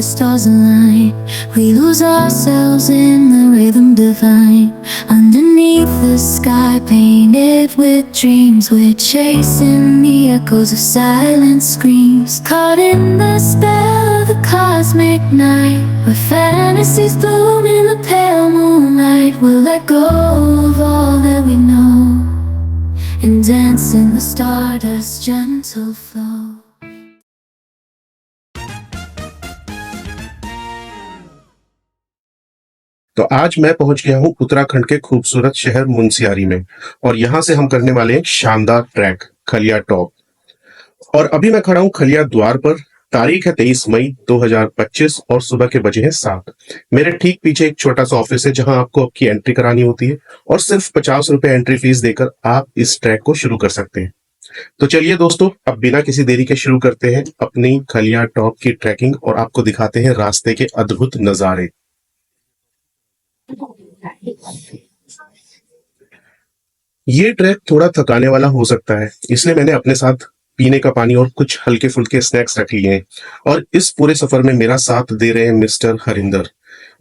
the stars align. We lose ourselves in the rhythm divine. Underneath the sky painted with dreams, we're chasing the echoes of silent screams. Caught in the spell of the cosmic night, where fantasies bloom in the pale moonlight. We'll let go of all that we know and dance in the stardust's gentle flow. तो आज मैं पहुंच गया हूं उत्तराखंड के खूबसूरत शहर मुनस्यारी में, और यहां से हम करने वाले हैं एक शानदार ट्रैक खलिया टॉप। और अभी मैं खड़ा हूं खलिया द्वार पर। तारीख है 23 मई 2025 और सुबह के बजे हैं 7। मेरे ठीक पीछे एक छोटा सा ऑफिस है जहां आपको आपकी एंट्री करानी होती है और सिर्फ 50 रुपए एंट्री फीस देकर आप इस ट्रैक को शुरू कर सकते हैं। तो चलिए दोस्तों, अब बिना किसी देरी के शुरू करते हैं अपनी खलिया टॉप की ट्रैकिंग और आपको दिखाते हैं रास्ते के अद्भुत नजारे। ये ट्रैक थोड़ा थकाने वाला हो सकता है, इसलिए मैंने अपने साथ पीने का पानी और कुछ हल्के फुल्के स्नैक्स रख लिए हैं। और इस पूरे सफर में मेरा साथ दे रहे हैं मिस्टर हरिंदर,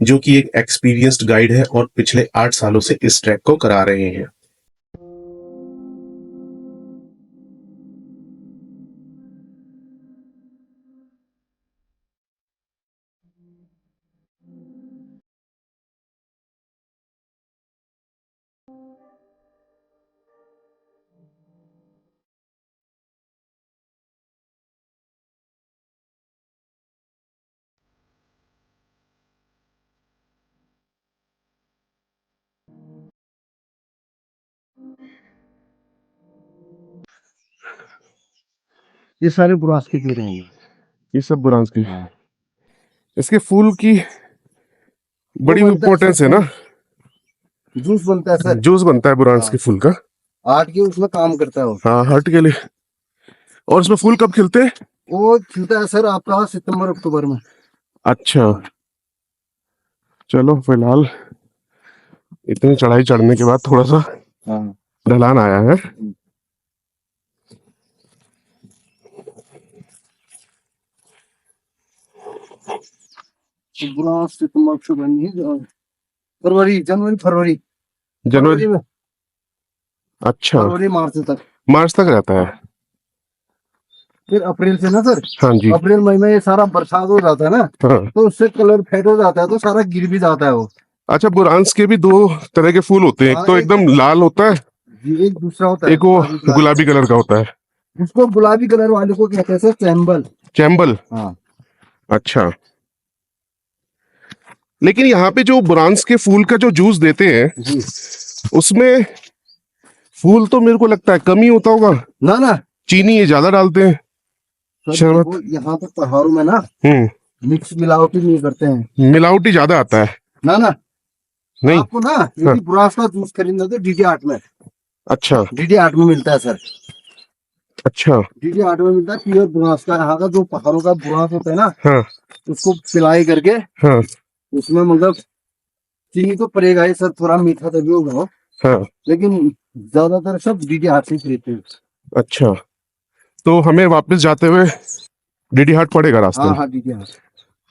जो कि एक एक्सपीरियंस्ड गाइड है और पिछले 8 सालों से इस ट्रैक को करा रहे हैं। ये सारे बुरांस के पेड़ हैं। ये सब बुरांस की। हाँ। इसके फूल की बड़ी इम्पोर्टेंस है ना। जूस बनता है सर। जूस बनता है बुरांस हाँ। के फूल का। आर्ट के उसमें काम करता है वो। हाँ, हार्ट के लिए। और इसमें फूल कब खिलते हैं? वो खिलता है सर आपका सितंबर अक्टूबर में। अच्छा, चलो फिलहाल इतनी चढ़ाई चढ़ने के बाद थोड़ा सा ढलान आया है। बुरांस सितंबर अक्टूबर नहीं, फरवरी जनवरी में। अच्छा, फरवरी मार्च तक रहता है। फिर अप्रैल से ना सर। हाँ जी। अप्रैल मई में ये सारा बरसात हो जाता है ना। हाँ। तो उससे कलर फेड हो जाता है तो सारा गिर भी जाता है वो। अच्छा, बुरांस के भी 2 तरह के फूल होते हैं। एक तो एकदम लाल होता है, एक दूसरा होता है, एक वो गुलाबी कलर का होता है। उसको गुलाबी कलर वाले को कहते हैं सर चैम्बल। हाँ। अच्छा, लेकिन यहाँ पे जो बुरांस के फूल का जो जूस देते हैं जी, उसमें फूल तो मेरे को लगता है कम ही होता होगा ना चीनी ये ज्यादा डालते हैं। शरबत यहाँ पे पहाड़ों में ना मिक्स मिलावटी नहीं करते हैं। मिलावटी ज्यादा आता है ना नहीं। आपको ना यदि बुरांस का जूस खरीदना तो डीडी आर्ट में। अच्छा, डीडी आर्ट में मिलता है सर। अच्छा, डीडी आर्ट में मिलता है प्योर बुरांस का। यहाँ का जो पहाड़ों का बुरांस होता है ना, हाँ, उसको पिलाई करके हाँ, उसमें मतलब चीनी तो पड़ेगा ही सर, थोड़ा मीठा तभी होगा। हाँ, लेकिन ज्यादातर सब डीडी हाट से खरीदते हैं। अच्छा, तो हमें वापस जाते हुए डीडी हाट पड़ेगा रास्ते में? हाँ डीडी हाट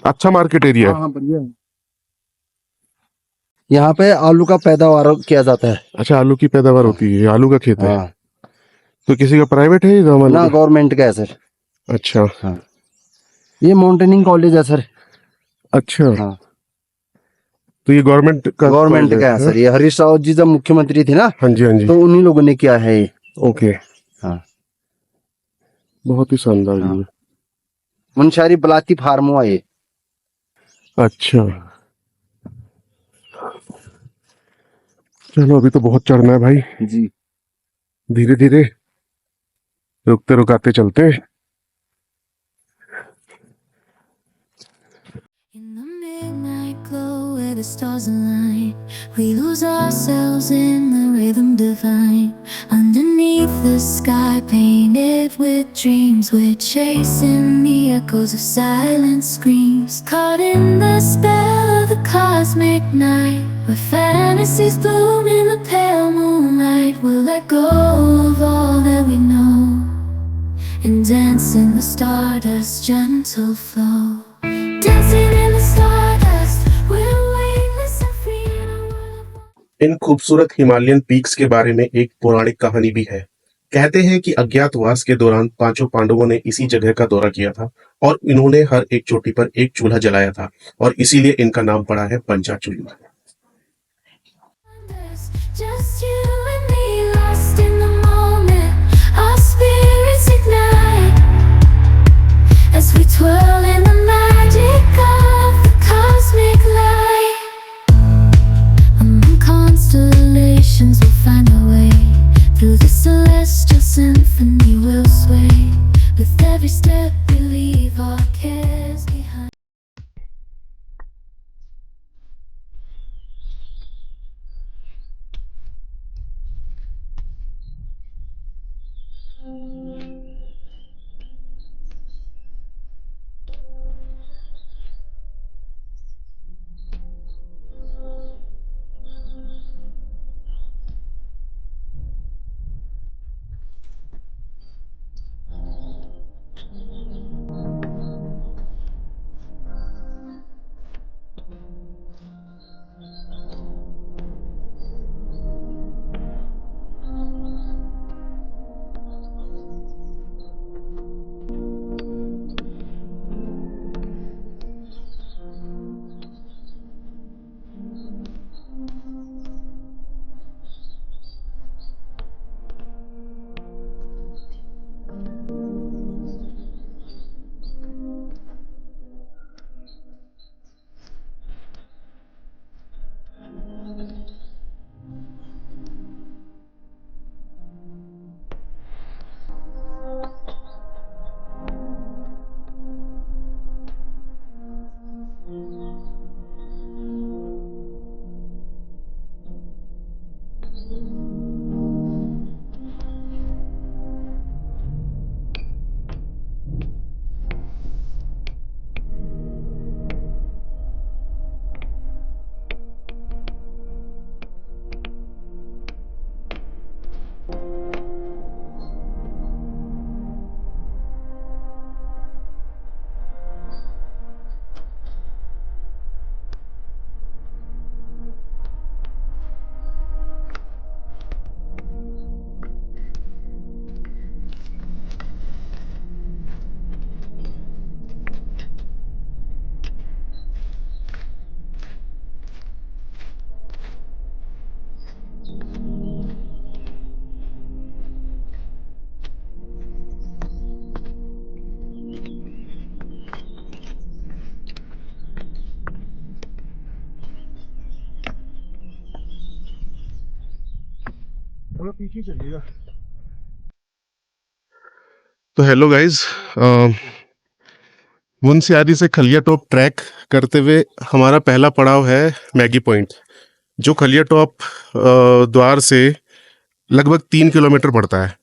अच्छा मार्केट एरिया है। हाँ बढ़िया है। यहाँ पे आलू का पैदावार किया जाता है। अच्छा, आलू की पैदावार होती है, आलू का खेत है। तो किसी का प्राइवेट है या ना गवर्नमेंट का है सर। अच्छा, हाँ। ये माउंटेनिंग कॉलेज है सर। अच्छा, हाँ। तो ये गवर्नमेंट का है सर। ये हरीश रावत जी जब मुख्यमंत्री थे ना, हाँ जी, हाँ जी, तो उन्हीं लोगों ने किया है ये। ओके। हाँ, बहुत ही शानदार। हाँ। मुनस्यारी बलाती फार्म हुआ ये। अच्छा, चलो अभी तो बहुत चढ़ना है भाई जी। धीरे धीरे रुकते रुकाते चलते हैं। The stars align, we lose ourselves in the rhythm divine. Underneath the sky painted with dreams, we're chasing the echoes of silent screams. Caught in the spell of the cosmic night, where fantasies bloom in the pale moonlight. We'll let go of all that we know and dance in the stardust's gentle flow. Dancing इन खूबसूरत Himalayan peaks के बारे में एक पौराणिक कहानी भी है। कहते हैं कि अज्ञातवास के दौरान पांचों पांडवों ने इसी जगह का दौरा किया था और इन्होंने हर एक चोटी पर एक चूल्हा जलाया था और इसीलिए इनका नाम पड़ा है Panchachuli. Just you and me, lost in the moment. Our spirits ignite as we twirl in the magic of the cosmic light. Among constellations, we'll find our way through the celestial symphony. We'll sway with every step we leave our cares behind. पीछे चलिएगा। तो hello guys, Munsiyari से खलिया top track करते हुए हमारा पहला पड़ाव है मैगी पॉइंट, जो खलिया टॉप द्वार से लगभग 3 किलोमीटर पड़ता है।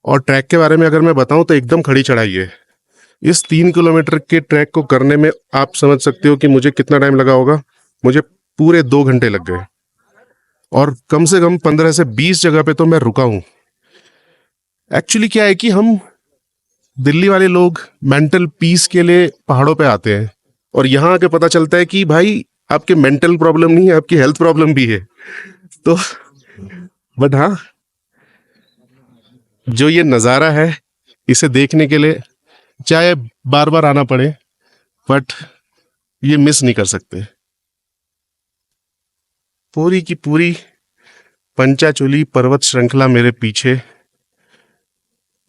और ट्रैक के बारे में अगर मैं बताऊं तो एकदम खड़ी चढ़ाई है। इस 3 किलोमीटर के ट्रैक को करने में आप समझ सकते हो कि मुझे कितना टाइम लगा होगा। मुझे पूरे 2 घंटे लग गए और कम से कम 15 से 20 जगह पे तो मैं रुका हूं। एक्चुअली क्या है कि हम दिल्ली वाले लोग मेंटल पीस के लिए पहाड़ों पे आते हैं और यहाँ आके पता चलता है कि भाई आपके मेंटल प्रॉब्लम नहीं है, आपकी हेल्थ प्रॉब्लम भी है। तो बट हाँ, जो ये नज़ारा है इसे देखने के लिए चाहे बार बार आना पड़े बट ये मिस नहीं कर सकते। पूरी की पूरी पंचाचूली पर्वत श्रृंखला मेरे पीछे,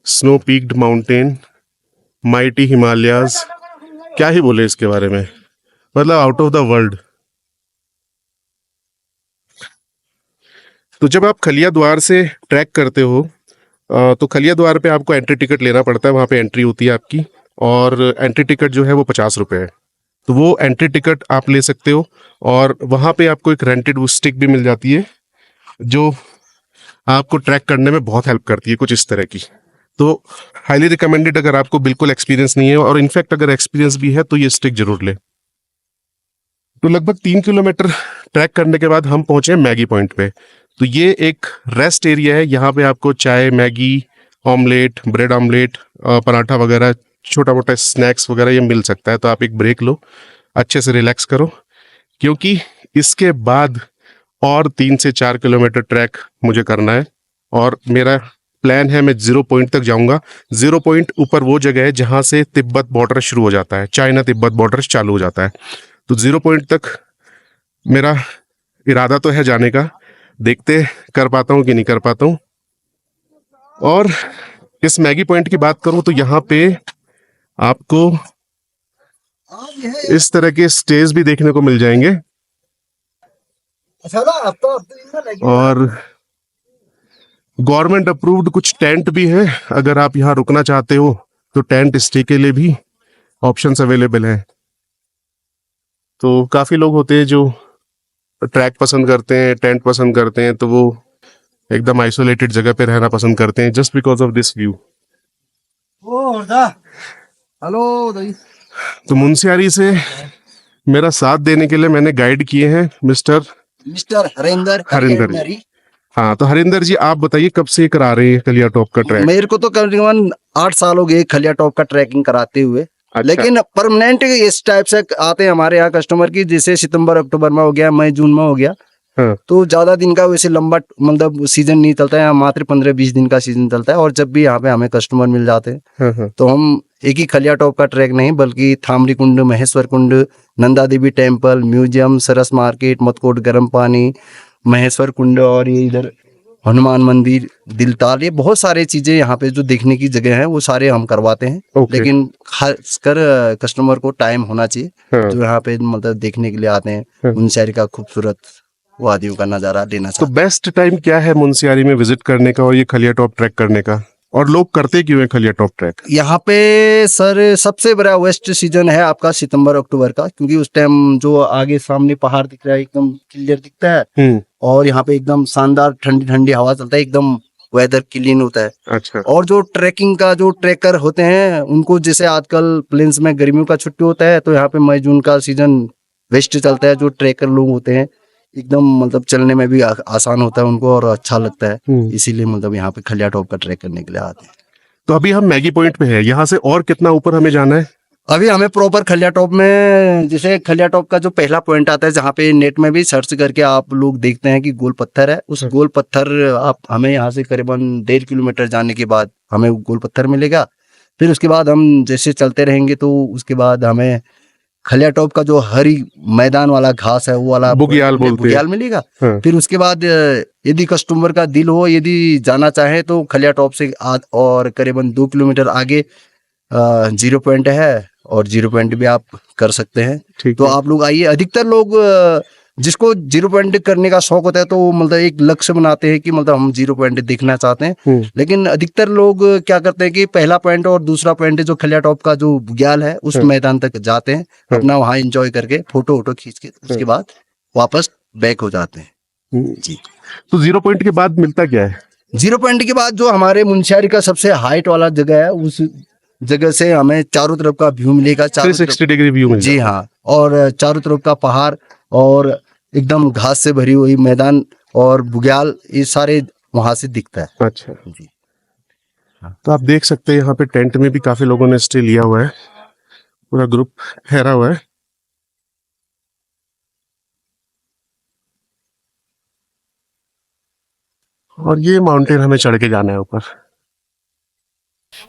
snow peaked mountain, mighty Himalayas, क्या ही बोले इसके बारे में, मतलब आउट ऑफ द वर्ल्ड। तो जब आप खलिया द्वार से ट्रैक करते हो तो खलिया द्वार पे आपको एंट्री टिकट लेना पड़ता है। वहाँ पे एंट्री होती है आपकी और एंट्री टिकट जो है वो 50 रुपये है। तो वो एंट्री टिकट आप ले सकते हो और वहाँ पे आपको एक रेंटेड स्टिक भी मिल जाती है जो आपको ट्रैक करने में बहुत हेल्प करती है, कुछ इस तरह की। तो हाईली रिकमेंडेड अगर आपको बिल्कुल एक्सपीरियंस नहीं है, और इनफैक्ट अगर एक्सपीरियंस भी है तो ये स्टिक जरूर ले। तो लगभग 3 किलोमीटर ट्रैक करने के बाद हम पहुंचे मैगी पॉइंट पे। तो ये एक रेस्ट एरिया है, यहाँ पे आपको चाय, Maggi, omelette, bread omelette, paratha वगैरह, छोटा मोटा स्नैक्स वगैरह ये मिल सकता है। तो आप एक ब्रेक लो, अच्छे से रिलैक्स करो, क्योंकि इसके बाद और 3 से 4 किलोमीटर ट्रैक मुझे करना है। और मेरा प्लान है, मैं 0 पॉइंट तक जाऊंगा। 0 पॉइंट ऊपर वो जगह है जहां से तिब्बत बॉर्डर शुरू हो जाता है, चाइना तिब्बत बॉर्डर चालू हो जाता है। तो 0 पॉइंट तक मेरा इरादा तो है जाने का, देखते कर पाता हूँ कि नहीं कर पाता हूँ। और इस मैगी पॉइंट की बात करूं तो यहाँ पे आपको इस तरह के स्टेज भी देखने को मिल जाएंगे और गवर्नमेंट अप्रूव्ड कुछ टेंट भी है। अगर आप यहाँ रुकना चाहते हो तो टेंट स्टे के लिए भी ऑप्शंस अवेलेबल हैं। तो काफी लोग होते हैं जो ट्रैक पसंद करते हैं, टेंट पसंद करते हैं, तो वो एकदम आइसोलेटेड जगह पे रहना पसंद करते हैं just because of this view. Hello दाई। तो मुंशियारी से मेरा साथ देने के लिए मैंने गाइड किए हैं मिस्टर हरिंदर जी। हाँ, तो हरिंदर जी आप बताइए कब से करा रहे हैं खलिया टॉप का ट्रैक? मेरे को तो करीबन 8 साल हो गए खलिया टॉप का ट्रैकिंग कराते हुए। अच्छा। लेकिन परमानेंट इस टाइप से आते हैं हमारे यहाँ कस्टमर की, जैसे सितंबर अक्टूबर में हो गया, मई जून में हो गया। हाँ। तो ज्यादा दिन का वैसे लंबा मतलब सीजन नहीं चलता है, मात्र 15-20 दिन का सीजन चलता है। और जब भी यहाँ पे हमें कस्टमर मिल जाते हैं हाँ, हाँ। तो हम एक ही खलिया टॉप का ट्रैक नहीं बल्कि थामरी कुंड, महेश्वर कुंड, नंदा देवी टेम्पल, म्यूजियम, सरस मार्केट, मतकोट गर्म पानी, महेश्वर कुंड और ये इधर हनुमान मंदिर, दिलताल, ये बहुत सारे चीजें यहाँ पे जो देखने की जगह है वो सारे हम करवाते हैं। Okay. लेकिन खासकर कस्टमर को टाइम होना चाहिए। हाँ। जो यहाँ पे मतलब देखने के लिए आते हैं, हाँ। मुनस्यारी का खूबसूरत वादियों का नजारा लेना तो चाहते बेस्ट टाइम क्या है मुंशियारी में विजिट करने का और ये खलिया टॉप ट्रैक करने का? और लोग करते क्यों है खलिया टॉप ट्रैक? हैं। यहाँ पे सर सबसे बड़ा वेस्ट सीजन है आपका सितंबर अक्टूबर का, क्योंकि उस टाइम जो आगे सामने पहाड़ दिख रहा है एकदम क्लियर दिखता है और यहाँ पे एकदम शानदार ठंडी ठंडी हवा चलता है, एकदम वेदर क्लीन होता है। अच्छा। और जो ट्रैकिंग का जो ट्रैकर होते हैं उनको जैसे आजकल प्लेन्स में गर्मियों का छुट्टी होता है तो यहाँ पे मई जून का सीजन वेस्ट चलता है। जो ट्रैकर लोग होते हैं एकदम मतलब चलने में भी आसान होता है उनको और अच्छा लगता है, इसीलिए मतलब यहाँ पे खलिया टॉप का ट्रैक करने के लिए आते हैं। तो अभी हम मैगी पॉइंट पे हैं, यहाँ से और कितना ऊपर हमें जाना है? अभी हमें प्रॉपर खलिया टॉप में, जैसे खलिया टॉप का जो पहला पॉइंट आता है जहाँ पे नेट में भी सर्च करके आप लोग देखते हैं कि गोल पत्थर है, उस गोल पत्थर आप हमें यहाँ से करीबन 1.5 किलोमीटर जाने के बाद हमें गोल पत्थर मिलेगा। फिर उसके बाद हम जैसे चलते रहेंगे तो उसके बाद हमें खलिया टॉप का जो हरी मैदान वाला घास है वो वाला बुग्याल मिलेगा। हाँ। फिर उसके बाद यदि कस्टमर का दिल हो, यदि जाना चाहे तो खलिया टॉप से और करीबन 2 किलोमीटर आगे 0 पॉइंट है और 0 पॉइंट भी आप कर सकते हैं। तो आप लोग आइए। अधिकतर लोग जिसको 0 पॉइंट करने का शौक होता है तो मतलब एक लक्ष्य बनाते हैं कि मतलब हम 0 पॉइंट देखना चाहते हैं। लेकिन अधिकतर लोग क्या करते हैं कि पहला पॉइंट और दूसरा पॉइंट जो खलिया टॉप का जो बुग्याल है उस मैदान तक जाते हैं, अपना वहां एंजॉय करके फोटो वोटो खींच के उसके बाद वापस बैक हो जाते हैं जी। तो 0 पॉइंट के बाद मिलता क्या है? 0 पॉइंट के बाद जो हमारे मुनस्यारी का सबसे हाइट वाला जगह है उस जगह से हमें चारों तरफ का व्यू मिलेगा। 360 डिग्री व्यू मिलेगा। जी हाँ, और चारों तरफ का पहाड़ और एकदम घास से भरी हुई मैदान और बुग्याल, ये सारे वहां से दिखता है। अच्छा जी। तो आप देख सकते हैं यहाँ पे टेंट में भी काफी लोगों ने स्टे लिया हुआ है, पूरा ग्रुप ठहरा हुआ है। और ये माउंटेन हमें चढ़ के जाना है ऊपर।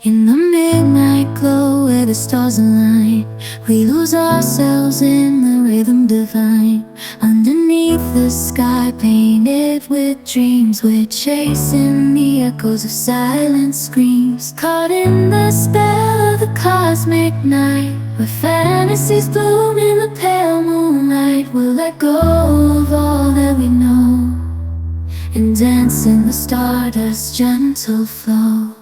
In the midnight glow where the stars align, we lose ourselves in the rhythm divine. Underneath the sky painted with dreams, we're chasing the echoes of silent screams. Caught in the spell of the cosmic night, where fantasies bloom in the pale moonlight. We'll let go of all that we know and dance in the stardust's gentle flow.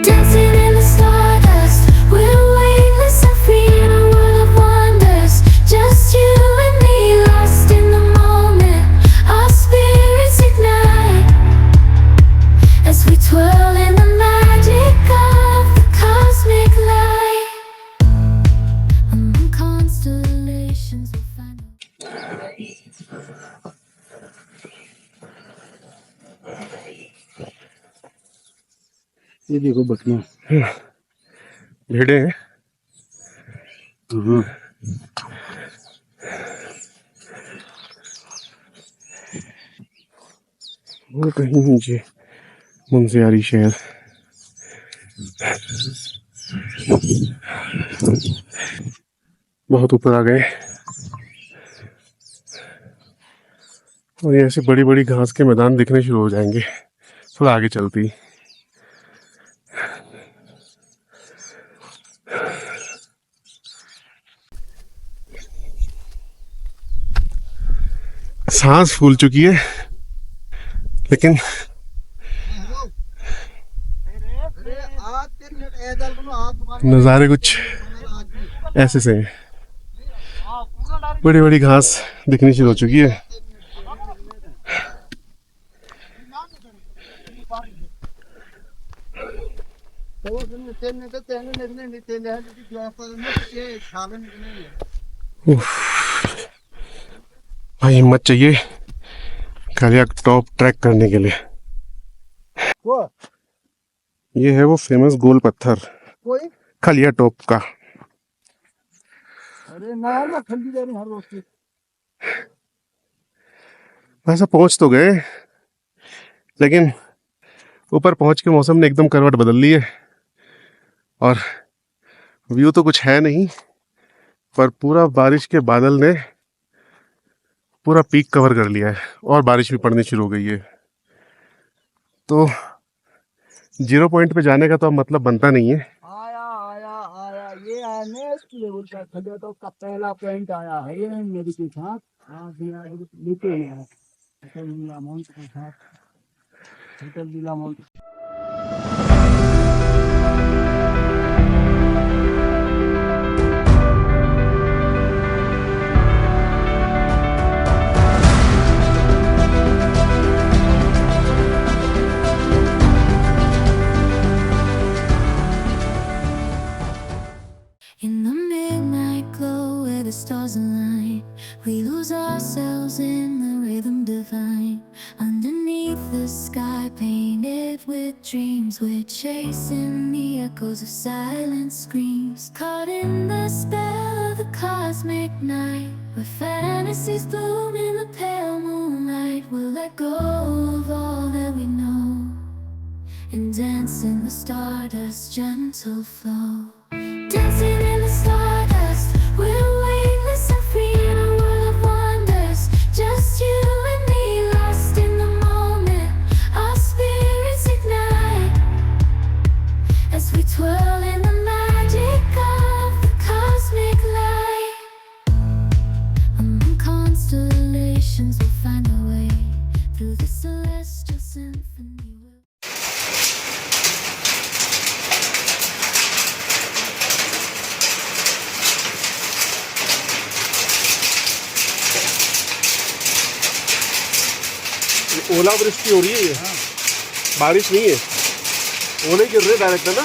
Dancing in the stardust, we're weightless and free in a world of wonders. Just you and me, lost in the moment. Our spirits ignite as we twirl in the magic of the cosmic light. Among constellations we'll find ये देखो बकरियां, भेड़े हैं। और कहीं नीचे मुंशियारी शहर। बहुत ऊपर आ गए और ये ऐसे बड़ी बड़ी घास के मैदान दिखने शुरू हो जाएंगे थोड़ा आगे चलती। सांस फूल चुकी है लेकिन नज़ारे कुछ ऐसे से हैं। बड़ी बड़ी घास दिखनी शुरू हो चुकी है। भाई हिम्मत चाहिए खलिया टॉप ट्रैक करने के लिए। ये है वो फेमस गोल पत्थर खलिया टॉप का। अरे ना यार मैं ठंडी जा रही हर रोज की। वैसे पहुंच तो गए लेकिन ऊपर पहुंच के मौसम ने एकदम करवट बदल ली है और व्यू तो कुछ है नहीं पर पूरा बारिश के बादल ने पूरा पीक कवर कर लिया है और बारिश भी पड़नी शुरू हो गई है। तो 0 पॉइंट पे जाने का तो अब मतलब बनता नहीं है। आया आया आया ये है नेक्स्ट लेवल का खलिया टॉप का पहला पॉइंट आया है ये मेरे के साथ। हाँ भैया नीचे है होटल लीला माउंट के साथ। Hotel Leela mount In the midnight glow where the stars align, we lose ourselves in the rhythm divine. Underneath the sky painted with dreams, we're chasing the echoes of silent screams. Caught in the spell of the cosmic night, where fantasies bloom in the pale moonlight. We'll let go of all that we know and dance in the stardust's gentle flow. Dancing in the stardust, we're weightless and free in a world of wonders. Just you and me, lost in the moment. Our spirits ignite as we twirl in the magic of the cosmic light. Among constellations, we'll find our way through the celestial symphony. ओलावृष्टि हो रही है ये बारिश नहीं है। ओले गिर रहे डायरेक्ट है ना।